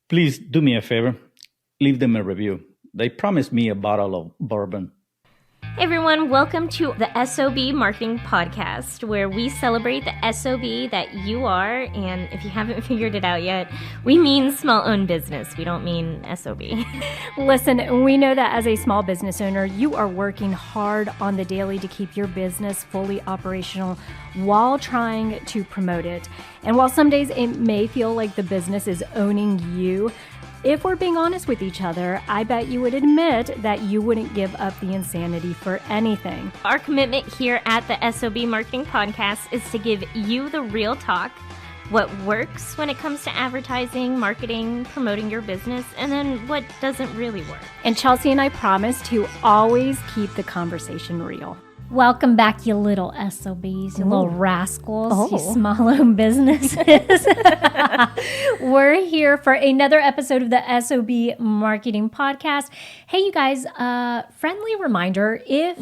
Please do me a favor. Leave them a review. They promised me a bottle of bourbon. Hey everyone, welcome to the S.O.B Marketing Podcast, where we celebrate the S.O.B that you are, and if you haven't figured it out yet, we mean small-owned business. We don't mean S.O.B. Listen, we know that as a small business owner, you are working hard on the daily to keep your business fully operational while trying to promote it. And while some days it may feel like the business is owning you, if we're being honest with each other, I bet you would admit that you wouldn't give up the insanity for anything. Our commitment here at the S.O.B Marketing Podcast is to give you the real talk, what works when it comes to advertising, marketing, promoting your business, and then what doesn't really work. And Chelsea and I promise to always keep the conversation real. Welcome back, you little SOBs, you little rascals, you Oh. small-owned businesses. We're here for another episode of the S.O.B Marketing Podcast. Hey, you guys, friendly reminder, if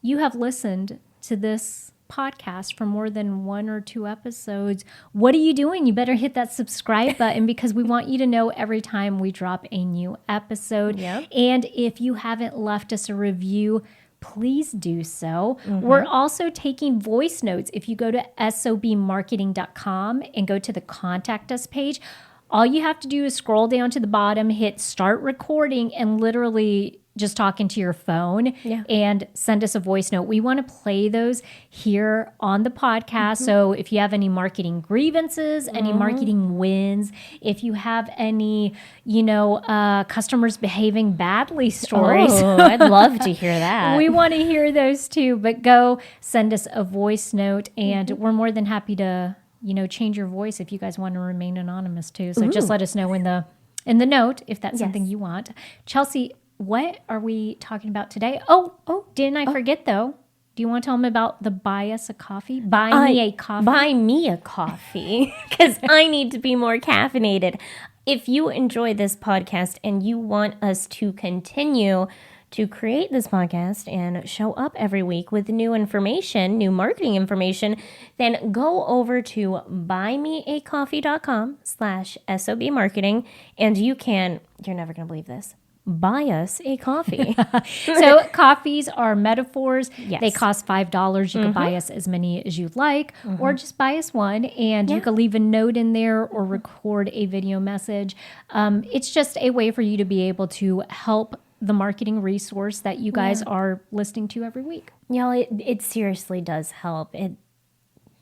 you have listened to this podcast for more than 1 or 2 episodes, what are you doing? You better hit that subscribe button because we want you to know every time we drop a new episode. Yep. And if you haven't left us a review, please do so. We're also taking voice notes. If you go to sobmarketing.com and go to the contact us page, all you have to do is scroll down to the bottom, hit start recording, and literally just talk into your phone and send us a voice note. We want to play those here on the podcast. So if you have any marketing grievances, any marketing wins, if you have any, customers behaving badly stories, I'd love to hear that. we want to hear those too. But go send us a voice note, and we're more than happy to, change your voice if you guys want to remain anonymous too. So just let us know in the note if that's something you want. Chelsea, what are we talking about today? Oh, didn't I forget though? Do you want to tell them about the buy us a coffee? Buy me a coffee. Buy me a coffee because I need to be more caffeinated. If you enjoy this podcast and you want us to continue to create this podcast and show up every week with new information, new marketing information, then go over to buymeacoffee.com/SOB marketing and you're never going to believe this, buy us a coffee. So coffees are metaphors. Yes. They cost $5. You can buy us as many as you'd like, or just buy us one, and you can leave a note in there or record a video message. It's just a way for you to be able to help the marketing resource that you guys are listening to every week. Y'all, it seriously does help.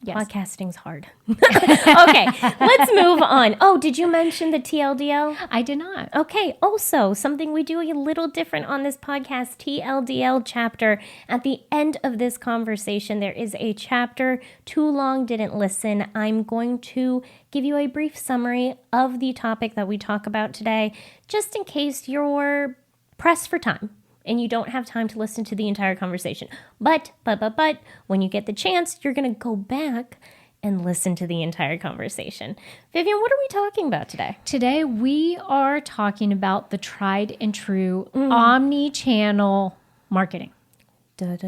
Podcasting's hard. Okay, let's move on. Oh, did you mention the TLDL? I did not. Okay, also, something we do a little different on this podcast, TLDL chapter. At the end of this conversation, there is a chapter, Too Long Didn't Listen. I'm going to give you a brief summary of the topic that we talk about today, just in case you're pressed for time and you don't have time to listen to the entire conversation. But, when you get the chance, you're going to go back and listen to the entire conversation. Vivian, what are we talking about today? Today, we are talking about the tried and true omni-channel marketing. Yes.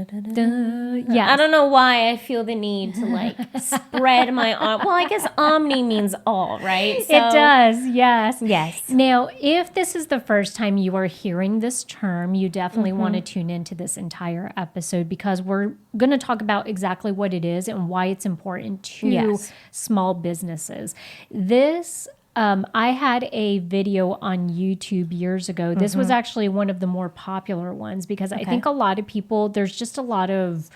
Yeah. I don't know why I feel the need to spread my arm. Well, I guess omni means all, right? So, It does, yes. Yes. Now, if this is the first time you are hearing this term, you definitely want to tune into this entire episode because we're going to talk about exactly what it is and why it's important to small businesses. This I had a video on YouTube years ago. This was actually one of the more popular ones because I think a lot of people, there's just a lot of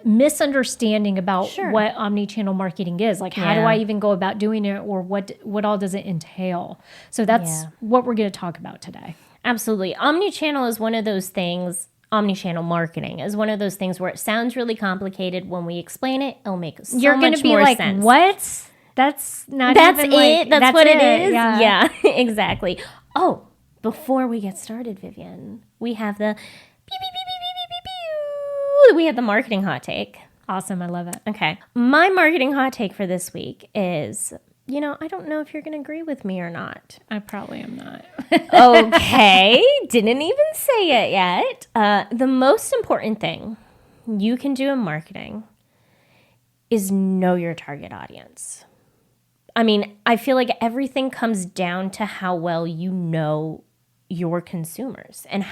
misunderstanding about what omnichannel marketing is. Like, how do I even go about doing it, or what all does it entail? So that's what we're going to talk about today. Absolutely. Omnichannel is one of those things. Omnichannel marketing is one of those things where it sounds really complicated. When we explain it, it'll make so You're going much to be more like, sense. what? That's not That's even it? like, That's what it it. is? Yeah. Yeah, exactly. Oh, before we get started, Vivian, we have the beep, beep, beep, beep, beep, beep, beep. We have the marketing hot take. Awesome. I love it. Okay. My marketing hot take for this week is, I don't know if you're going to agree with me or not. I probably am not. Okay. Didn't even say it yet. The most important thing you can do in marketing is know your target audience. I mean, I feel like everything comes down to how well you know your consumers and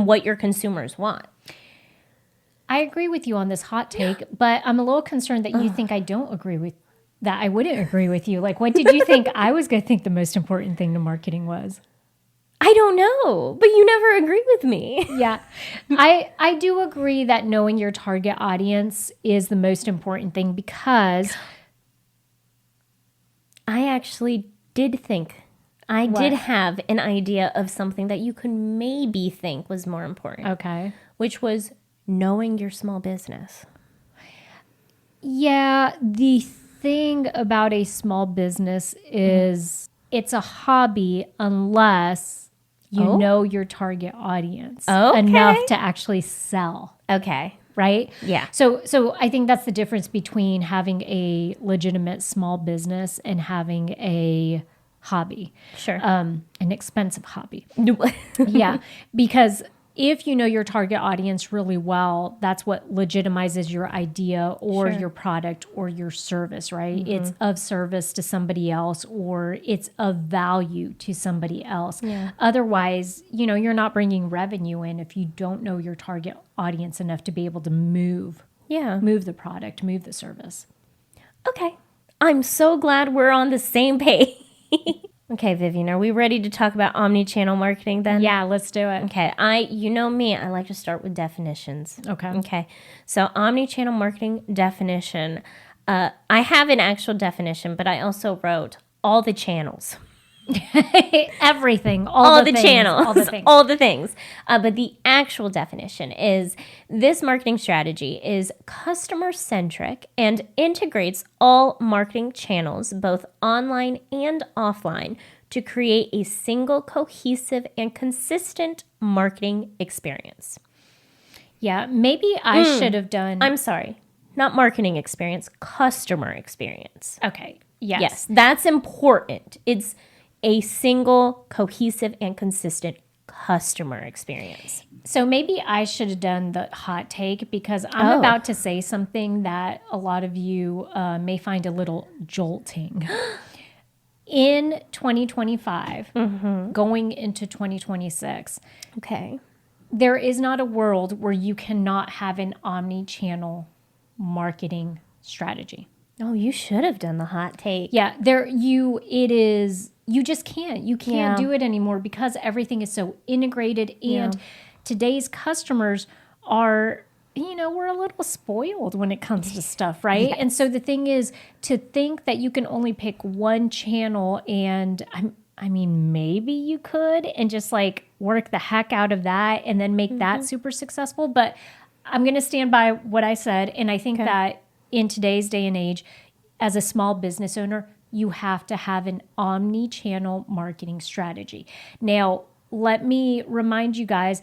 what your consumers want. I agree with you on this hot take, but I'm a little concerned that you think I don't agree with that. I wouldn't agree with you. Like, what did you think I was going to think the most important thing to marketing was? I don't know, but you never agree with me. Yeah. I do agree that knowing your target audience is the most important thing because I actually did think, did have an idea of something that you could maybe think was more important. Okay. Which was knowing your small business. Yeah, the thing about a small business is it's a hobby unless you know your target audience enough to actually sell. Okay. Right? Yeah. So I think that's the difference between having a legitimate small business and having a hobby. Sure. An expensive hobby. Yeah. Because if you know your target audience really well, that's what legitimizes your idea or your product or your service, right? Mm-hmm. It's of service to somebody else or it's of value to somebody else. Yeah. Otherwise, you're not bringing revenue in if you don't know your target audience enough to be able to move the product, move the service. Okay. I'm so glad we're on the same page. Okay, Vivian, are we ready to talk about omnichannel marketing then? Yeah, let's do it. Okay, you know me, I like to start with definitions. Okay. So omnichannel marketing definition. I have an actual definition, but I also wrote all the channels. Everything, all the channels, all the things. But the actual definition is this marketing strategy is customer-centric and integrates all marketing channels, both online and offline, to create a single, cohesive, and consistent marketing experience. Yeah, maybe I should have done... I'm sorry, not marketing experience, customer experience. Okay, yes. That's important. It's a single, cohesive, and consistent customer experience. So maybe I should have done the hot take because I'm about to say something that a lot of you may find a little jolting. In 2025, going into 2026, there is not a world where you cannot have an omni-channel marketing strategy. Oh, you should have done the hot take. Yeah, you just can't. You can't do it anymore because everything is so integrated and today's customers are, we're a little spoiled when it comes to stuff, right? Yes. And so the thing is to think that you can only pick one channel and I mean, maybe you could and just like work the heck out of that and then make that super successful. But I'm going to stand by what I said. And I think that in today's day and age, as a small business owner, you have to have an omni-channel marketing strategy. Now, let me remind you guys,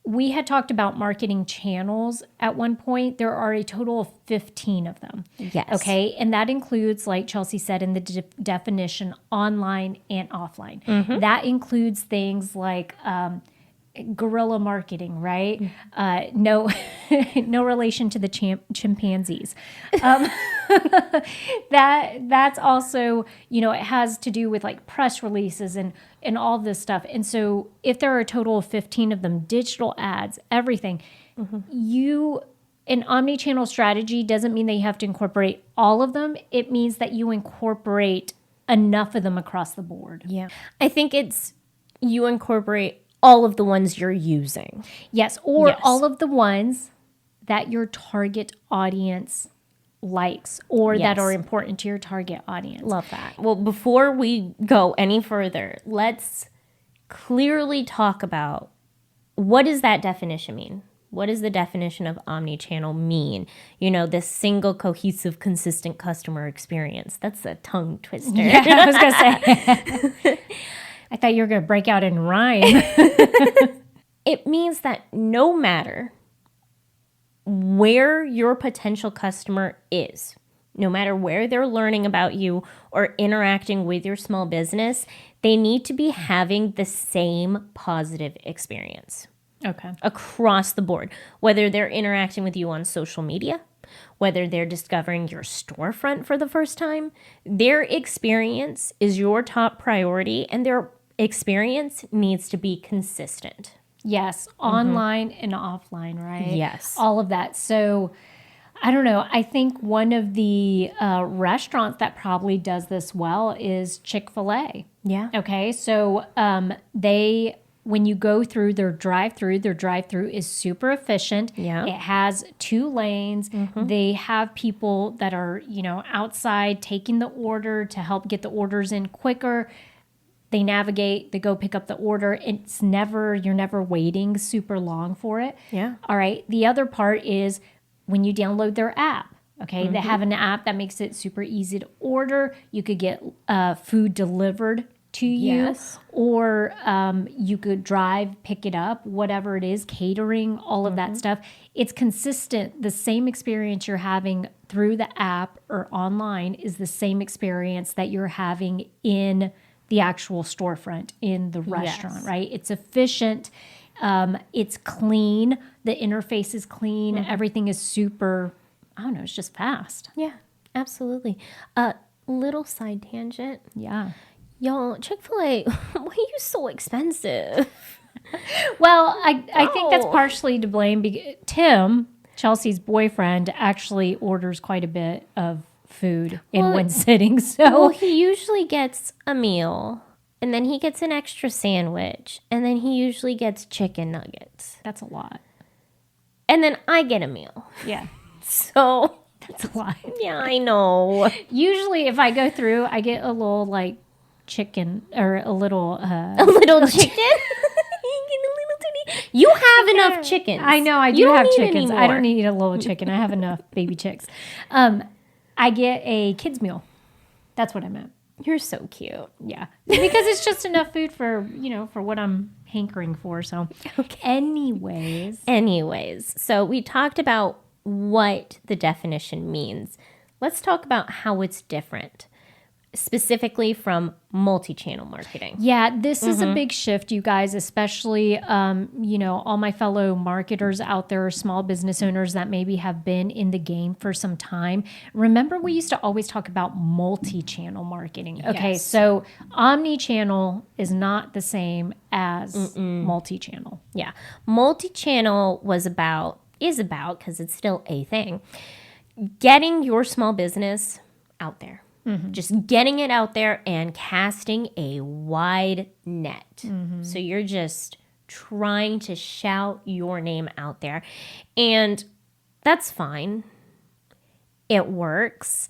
we had talked about marketing channels at one point. There are a total of 15 of them. Yes. Okay. And that includes, like Chelsea said in the definition, online and offline. Mm-hmm. That includes things like guerrilla marketing, right? No relation to the chimpanzees. That's also, it has to do with like press releases and all this stuff. And so if there are a total of 15 of them, digital ads, everything, an omni-channel strategy doesn't mean that you have to incorporate all of them. It means that you incorporate enough of them across the board. Yeah. I think you incorporate all of the ones you're using. Yes, or all of the ones that your target audience likes or that are important to your target audience. Love that. Well, before we go any further, let's clearly talk about what does that definition mean? What does the definition of omnichannel mean? This single, cohesive, consistent customer experience. That's a tongue twister. Yeah, I was going to say. I thought you were going to break out in rhyme. It means that no matter where your potential customer is, no matter where they're learning about you or interacting with your small business, they need to be having the same positive experience. Okay. Across the board, whether they're interacting with you on social media, whether they're discovering your storefront for the first time, their experience is your top priority, and their experience needs to be consistent. Yes, online and offline, right? Yes. All of that. So I don't know. I think one of the restaurants that probably does this well is Chick-fil-A. Yeah. Okay. So when you go through their drive-through is super efficient. Yeah. It has 2 lanes. They have people that are, outside taking the order to help get the orders in quicker. They navigate, they go pick up the order. You're never waiting super long for it. Yeah. All right. The other part is when you download their app. Okay. They have an app that makes it super easy to order. You could get food delivered to you, Yes. or you could drive, pick it up, whatever it is, catering, all of that stuff. It's consistent. The same experience you're having through the app or online is the same experience that you're having in the actual storefront in the restaurant, right? It's efficient. It's clean. The interface is clean. Everything is super, I don't know, it's just fast. Yeah, absolutely. Little side tangent. Yeah. Y'all, Chick-fil-A, why are you so expensive? Well, I think that's partially to blame. Tim, Chelsea's boyfriend, actually orders quite a bit of food in one sitting. So Well, he usually gets a meal, and then he gets an extra sandwich, and then he usually gets chicken nuggets. that's a lot. And then I get a meal. Yeah. So, That's a lot. yeah, I know. Usually if I go through, I get a little chicken or a little A little chicken? You have enough chickens. I know, I You do don't have need chickens. any I more. don't need a little chicken. I have enough baby chicks. I get a kids meal. That's what I meant. You're so cute. Yeah. Because it's just enough food for, for what I'm hankering for. So Anyways, so we talked about what the definition means. Let's talk about how it's different, specifically from multi-channel marketing. yeah, this is a big shift, you guys, especially, all my fellow marketers out there, small business owners that maybe have been in the game for some time. Remember, we used to always talk about multi-channel marketing. Okay, Yes. so omni-channel is not the same as multi-channel. Yeah. Multi-channel is about, because it's still a thing, getting your small business out there. Just getting it out there and casting a wide net. So you're just trying to shout your name out there. And that's fine. It works.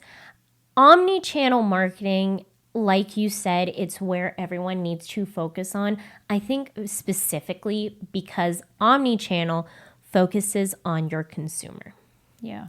Omni-channel marketing, like you said, it's where everyone needs to focus on. I think specifically because omni-channel focuses on your consumer. Yeah.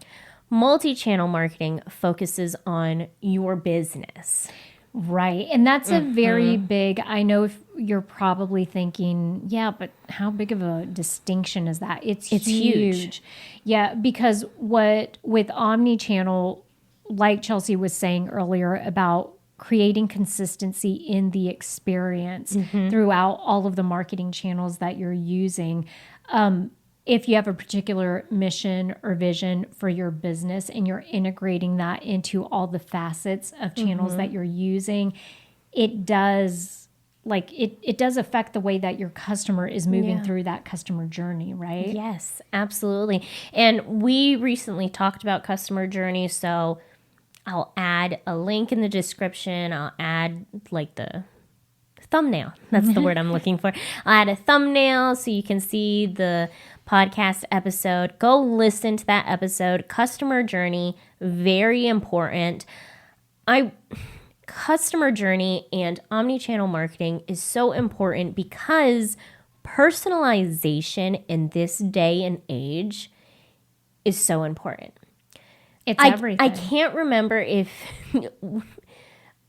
Multi-channel marketing focuses on your business. Right. And that's a very big, I know if you're probably thinking, yeah, but how big of a distinction is that? It's huge. Yeah, because with omni-channel, like Chelsea was saying earlier about creating consistency in the experience throughout all of the marketing channels that you're using. If you have a particular mission or vision for your business and you're integrating that into all the facets of channels that you're using, it does affect the way that your customer is moving through that customer journey, right? Yes, absolutely. And we recently talked about customer journey, so I'll add a link in the description. I'll add the thumbnail. That's the word I'm looking for. I'll add a thumbnail so you can see the podcast episode. Go listen to that episode. Customer journey, very important. Customer journey and omni-channel marketing is so important because personalization in this day and age is so important. It's everything. I can't remember if...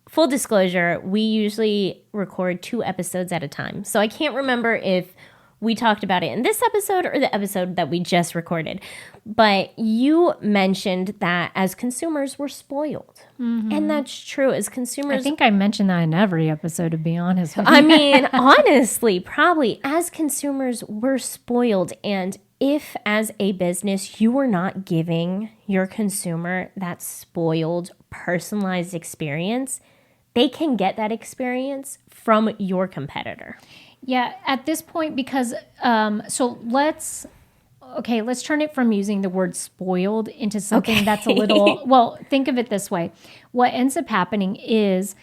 Full disclosure, we usually record 2 episodes at a time. So I can't remember if we talked about it in this episode or the episode that we just recorded. But you mentioned that as consumers, we're spoiled. And that's true. As consumers... I think I mentioned that in every episode, to be honest with you. I mean, honestly, probably as consumers, we're spoiled. And if as a business you are not giving your consumer that spoiled, personalized experience, they can get that experience from your competitor. Yeah, at this point, because let's turn it from using the word spoiled into something that's a little, well, think of it this way. What ends up happening is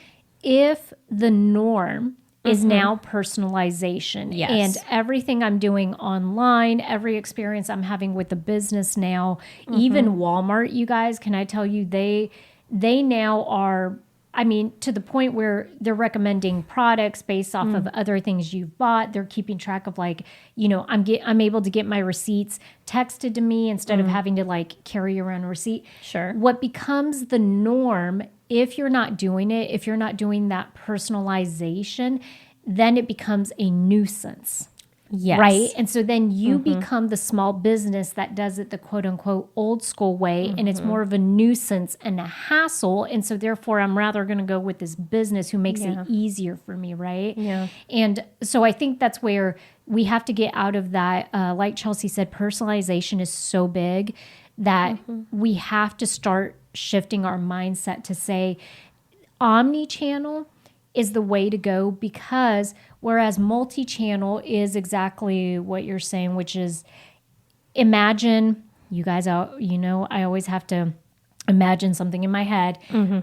if the norm is now personalization, and everything I'm doing online, every experience I'm having with the business now, even Walmart, you guys, can I tell you, they now are, I mean, to the point where they're recommending products based off of other things you've bought. They're keeping track of, like, you know, I'm able to get my receipts texted to me instead of having to like carry around a receipt. Sure. What becomes the norm, if you're not doing it, if you're not doing that personalization, then it becomes a nuisance. Yes. Right. And so then you become the small business that does it the quote unquote old school way. And it's more of a nuisance and a hassle. And so therefore, I'm rather going to go with this business who makes it easier for me. Right. Yeah. And so I think that's where we have to get out of that. Like Chelsea said, personalization is so big that we have to start shifting our mindset to say omnichannel is the way to go, because whereas multi-channel is exactly what you're saying, which is imagine, you guys, you know, I always have to imagine something in my head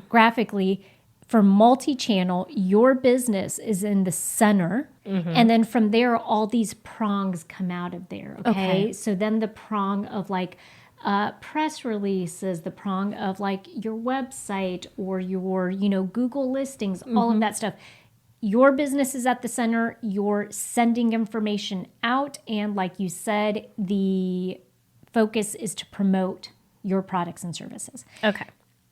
graphically. For multi-channel, your business is in the center, and then from there, all these prongs come out of there. Okay. So then the prong of like press releases, the prong of like your website or your, you know, Google listings, all of that stuff. Your business is at the center. You're sending information out. And like you said, the focus is to promote your products and services. Okay.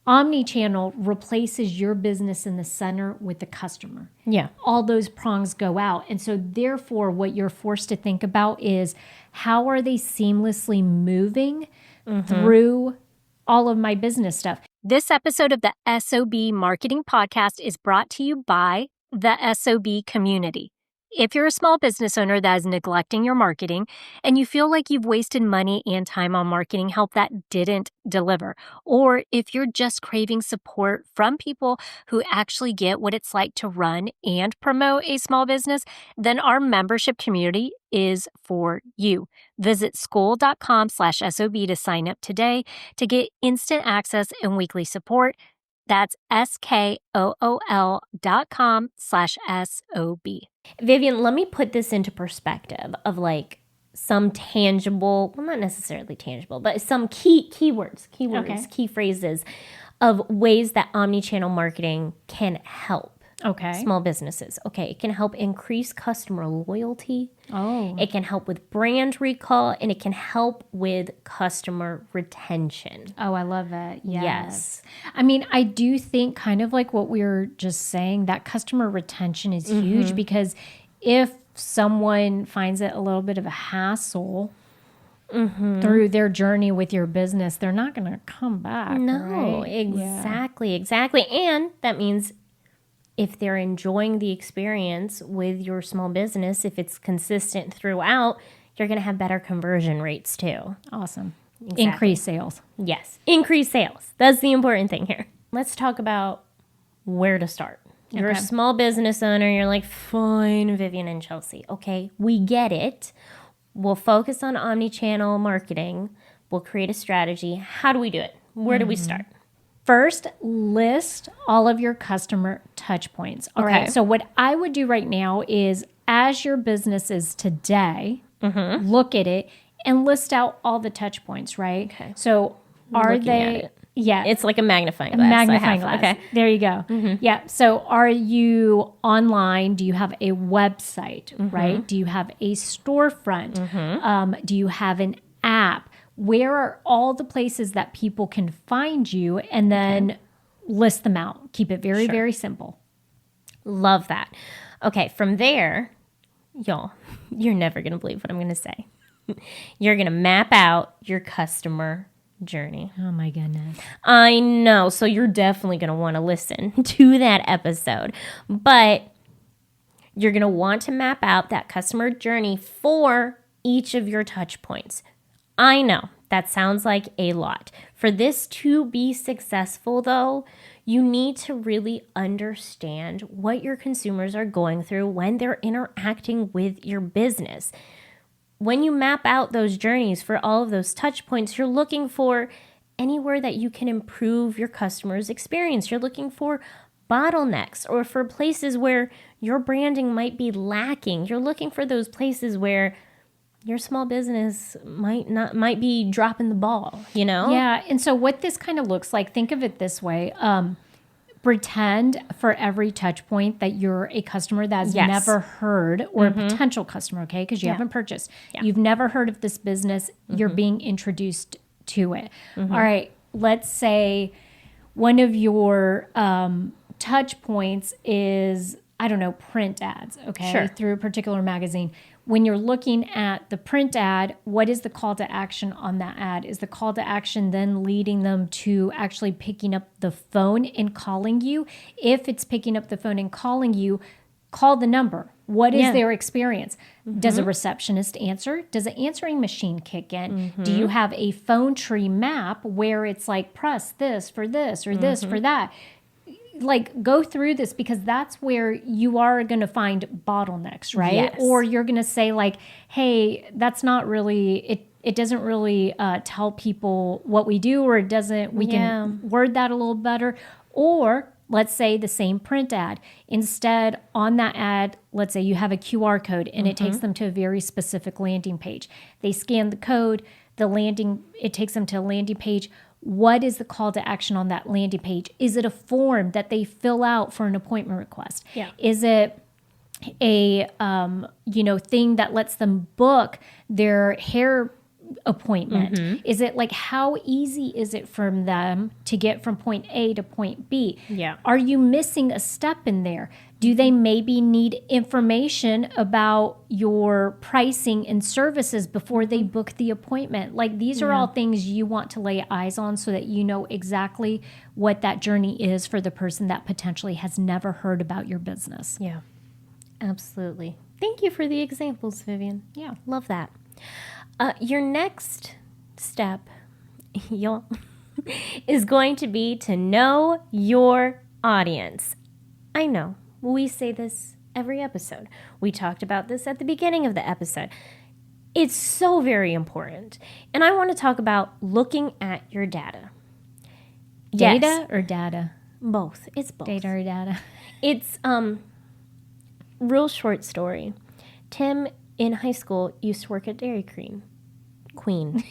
Omnichannel replaces your business in the center with the customer. Yeah. All those prongs go out. And so therefore, what you're forced to think about is how are they seamlessly moving through all of my business stuff. This episode of the S.O.B Marketing Podcast is brought to you by the S.O.B community. If you're a small business owner that is neglecting your marketing and you feel like you've wasted money and time on marketing help that didn't deliver, or if you're just craving support from people who actually get what it's like to run and promote a small business, then our membership community is for you. Visit school.com/SOB to sign up today to get instant access and weekly support. That's SKOOL.com/SOB. Vivian, let me put this into perspective of like some tangible, well, not necessarily tangible, but some keywords, key phrases of ways that omnichannel marketing can help small businesses. Okay, it can help increase customer loyalty. Oh. It can help with brand recall, and it can help with customer retention. Oh, I love it. Yes. I mean, I do think kind of like what we were just saying, that customer retention is huge, because if someone finds it a little bit of a hassle through their journey with your business, they're not going to come back. No, right? exactly. And that means if they're enjoying the experience with your small business, if it's consistent throughout, you're going to have better conversion rates too. Awesome. Exactly. Increase sales. Yes. Increase sales. That's the important thing here. Let's talk about where to start. You're a small business owner. You're like, fine, Vivian and Chelsea. Okay, we get it. We'll focus on omnichannel marketing. We'll create a strategy. How do we do it? Where do we start? First, list all of your customer touch points. All right. So what I would do right now is, as your business is today, look at it and list out all the touch points, right? Okay. So are they... Yeah. It's like a magnifying glass. Magnifying glass. Okay. There you go. Yeah. So are you online? Do you have a website, right? Do you have a storefront? Do you have an app? Where are all the places that people can find you? And then list them out. Keep it very, very simple. Love that. Okay. From there, y'all, you're never going to believe what I'm going to say. You're going to map out your customer journey. Oh my goodness. I know. So you're definitely going to want to listen to that episode. But you're going to want to map out that customer journey for each of your touch points. I know that sounds like a lot. For this to be successful, though, you need to really understand what your consumers are going through when they're interacting with your business. When you map out those journeys for all of those touch points, you're looking for anywhere that you can improve your customer's experience. You're looking for bottlenecks or for places where your branding might be lacking. You're looking for those places where your small business might be dropping the ball, you know? Yeah. And so what this kind of looks like, think of it this way. Pretend for every touch point that you're a customer that's never heard, or a potential customer, okay? Because you haven't purchased. Yeah. You've never heard of this business. You're being introduced to it. All right. Let's say one of your touch points is, I don't know, print ads, okay? Sure. Through a particular magazine. When you're looking at the print ad, what is the call to action on that ad? Is the call to action then leading them to actually picking up the phone and calling you? If it's picking up the phone and calling you, call the number. What is their experience? Does a receptionist answer? Does an answering machine kick in? Do you have a phone tree map where it's like, press this for this or this for that? Like, go through this, because that's where you are going to find bottlenecks, right? Yes. Or you're going to say like, hey, that's not really, it doesn't really tell people what we do, or it doesn't, we can word that a little better. Or let's say the same print ad. Instead, on that ad, let's say you have a QR code and it takes them to a very specific landing page. They scan the code, it takes them to a landing page. What is the call to action on that landing page? Is it a form that they fill out for an appointment request? Yeah. Is it a thing that lets them book their hair appointment? Is it like, how easy is it for them to get from point A to point B? Yeah. Are you missing a step in there? Do they maybe need information about your pricing and services before they book the appointment? Like, these are all things you want to lay eyes on so that you know exactly what that journey is for the person that potentially has never heard about your business. Yeah, absolutely. Thank you for the examples, Vivian. Yeah. Love that. Your next step, y'all, is going to be to know your audience. I know we say this every episode. We talked about this at the beginning of the episode. It's so very important. And I want to talk about looking at your data. Data or data? Both. It's both. Data or data? It's real short story. Tim in high school used to work at Dairy Queen.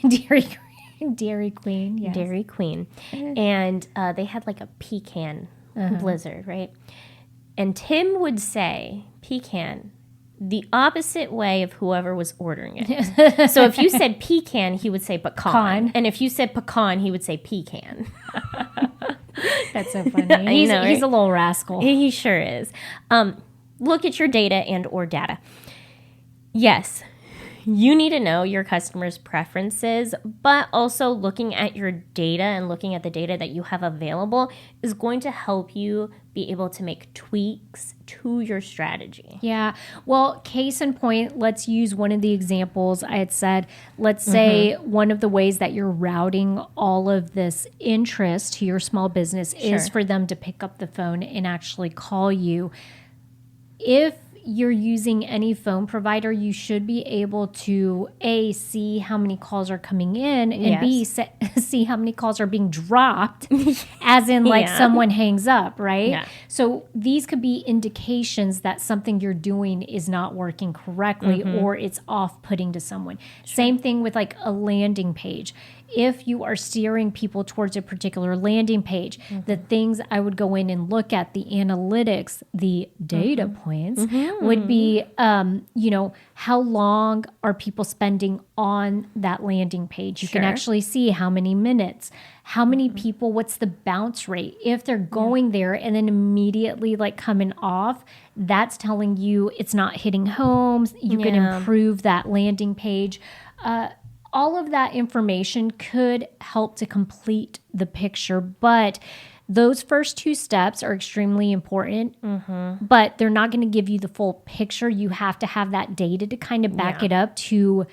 Dairy Queen, yes. Dairy Queen. And they had like a pecan blizzard, right? And Tim would say pecan the opposite way of whoever was ordering it. So if you said pecan, he would say pecan. And if you said pecan, he would say pecan. That's so funny. He's a little rascal. He sure is. Look at your data and or data. Yes, you need to know your customers' preferences, but also looking at your data and looking at the data that you have available is going to help you be able to make tweaks to your strategy. Yeah. Well, case in point, let's use one of the examples I had said. Let's say one of the ways that you're routing all of this interest to your small business is for them to pick up the phone and actually call you. If you're using any phone provider, you should be able to A, see how many calls are coming in, and B, see how many calls are being dropped, as in like someone hangs up, right? Yeah. So these could be indications that something you're doing is not working correctly or it's off-putting to someone. Same thing with like a landing page. If you are steering people towards a particular landing page, the things I would go in and look at, the analytics, the data points, would be, how long are people spending on that landing page? You can actually see how many minutes, how many people, what's the bounce rate. If they're going there and then immediately like coming off, that's telling you it's not hitting home. You can improve that landing page. All of that information could help to complete the picture, but those first two steps are extremely important, but they're not going to give you the full picture. You have to have that data to kind of back it up to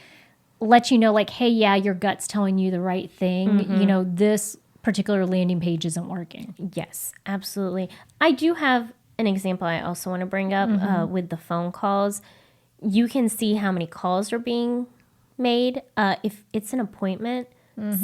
let you know like, hey, yeah, your gut's telling you the right thing. This particular landing page isn't working. Yes, absolutely. I do have an example I also want to bring up with the phone calls. You can see how many calls are being made. If it's an appointment,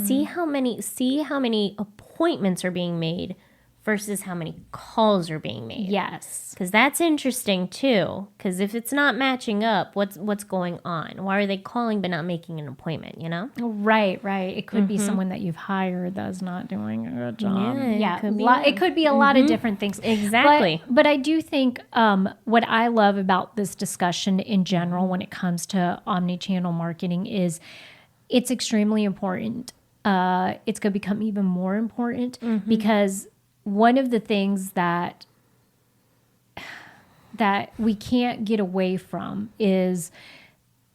see how many appointments are being made versus how many calls are being made. Yes. Because that's interesting too. Because if it's not matching up, what's going on? Why are they calling but not making an appointment, Right. It could be someone that you've hired that's not doing a good job. Yeah, it could be it could be a lot of different things. Exactly. But I do think what I love about this discussion in general when it comes to omnichannel marketing is it's extremely important. It's going to become even more important because one of the things that we can't get away from is,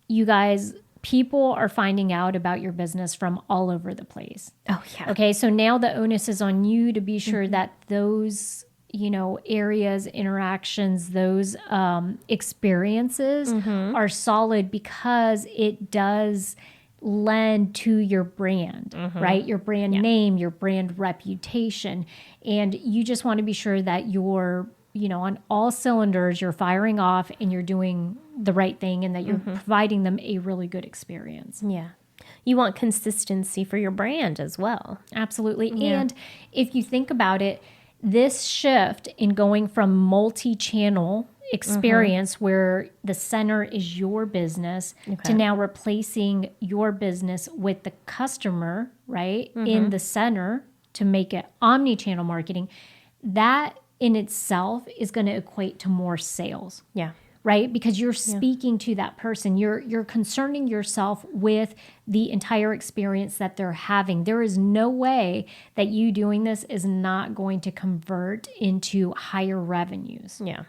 you guys, people are finding out about your business from all over the place. Oh, yeah. Okay, so now the onus is on you to be sure that those, areas, interactions, those experiences are solid, because it does lend to your brand, right? Your brand name, your brand reputation. And you just want to be sure that you're, on all cylinders, you're firing off and you're doing the right thing, and that you're providing them a really good experience. Yeah. You want consistency for your brand as well. Absolutely. Yeah. And if you think about it, this shift in going from multi-channel experience where the center is your business to now replacing your business with the customer, right, in the center to make it omni-channel marketing, that in itself is going to equate to more sales. Yeah. Right? Because you're speaking to that person. You're concerning yourself with the entire experience that they're having. There is no way that you doing this is not going to convert into higher revenues. Yeah.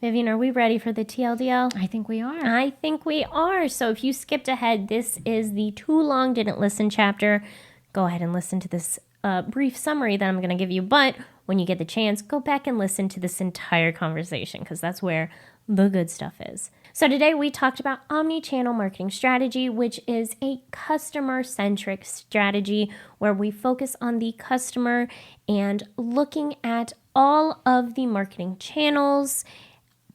Vivian, are we ready for the TLDL? I think we are. I think we are. So if you skipped ahead, this is the Too Long Didn't Listen chapter. Go ahead and listen to this brief summary that I'm going to give you. But when you get the chance, go back and listen to this entire conversation, because that's where the good stuff is. So today we talked about omnichannel marketing strategy, which is a customer-centric strategy where we focus on the customer and looking at all of the marketing channels,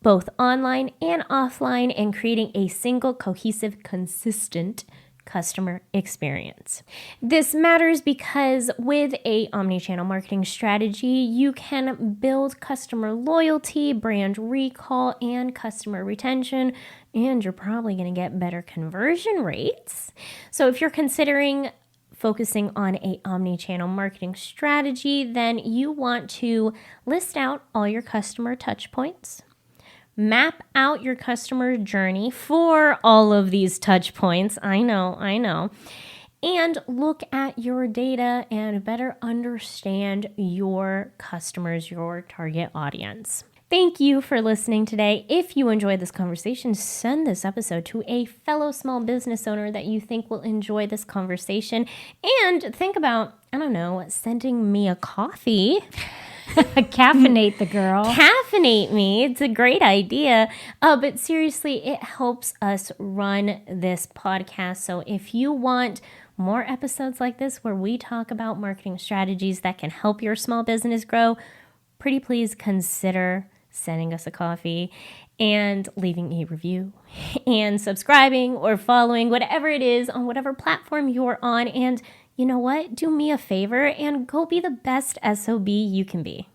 both online and offline, and creating a single, cohesive, consistent customer experience. This matters because with a omnichannel marketing strategy, you can build customer loyalty, brand recall, and customer retention, and you're probably going to get better conversion rates. So if you're considering focusing on a omnichannel marketing strategy, then you want to list out all your customer touch points. Map out your customer journey for all of these touch points. I know. And look at your data and better understand your customers, your target audience. Thank you for listening today. If you enjoyed this conversation, send this episode to a fellow small business owner that you think will enjoy this conversation. And think about, sending me a coffee. Caffeinate the girl. Caffeinate me. It's a great idea. But seriously, it helps us run this podcast. So if you want more episodes like this where we talk about marketing strategies that can help your small business grow, pretty please consider sending us a coffee and leaving a review and subscribing or following, whatever it is on whatever platform you're on. And you know what? Do me a favor and go be the best S.O.B you can be.